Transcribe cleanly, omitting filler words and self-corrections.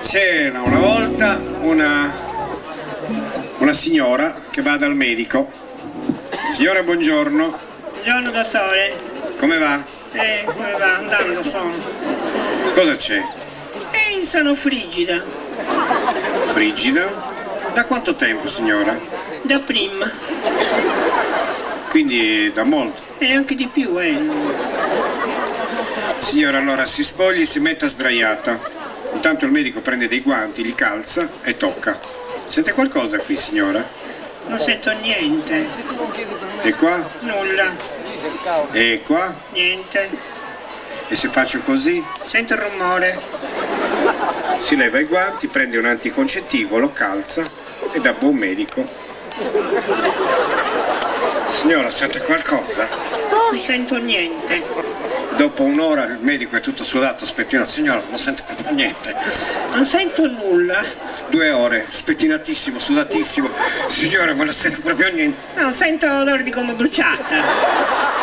C'era una volta una signora che va dal medico. Signora, buongiorno. Buongiorno dottore. Come va? Come va? Andando sono. Cosa c'è? Sono frigida. Frigida? Da quanto tempo, signora? Da prima. Quindi da molto. E anche di più, Signora, allora si spogli, si metta sdraiata. Intanto il medico prende dei guanti, li calza e tocca. Sente qualcosa qui, signora? Non sento niente. E qua? Nulla. E qua? Niente. E se faccio così? Sento il rumore. Si leva i guanti, prende un anticoncettivo, lo calza e da buon medico. Signora, sente qualcosa? Non sento niente. Dopo un'ora il medico è tutto sudato, spettina. Signora, non sente proprio niente. Non sento nulla. 2 ore, spettinatissimo, sudatissimo. Signora, ma non sento proprio niente. Non sento odore di gomma bruciata.